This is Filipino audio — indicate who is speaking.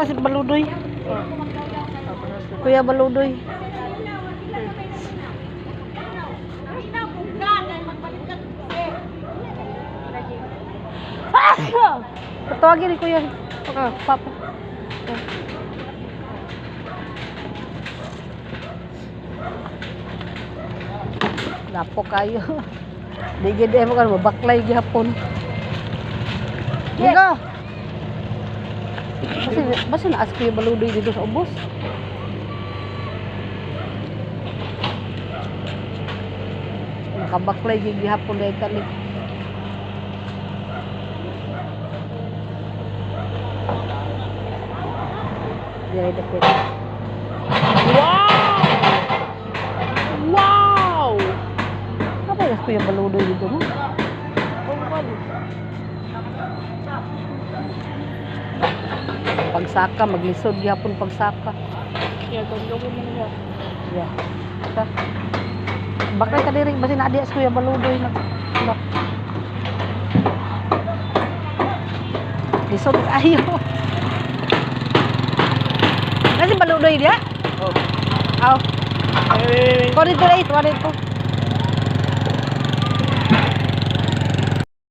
Speaker 1: Kasi Baludoy. Kuya Baludoy. Tawagin ni Kuya. Papa. Lapo kayo. Di gid mo kan mabaklay gihapon. Diga. Basi naas Kuya Baludoy dito sa ubos. Nakabaklay gihapon dahil tali. Diyan dapit. Wow! Wow! Apa ya Kuya Baludoy dito mo? Pagsaka, maglisod gihapon pagsaka.
Speaker 2: Ya, gawin mo niya.
Speaker 1: Yeah. Sa bakit ka diri basi na dias Kuya Baludoy na. Lisod kayo. Kasi Baludoy dia?
Speaker 2: Oh.
Speaker 1: Aw.
Speaker 2: Wait.
Speaker 1: Ko dito.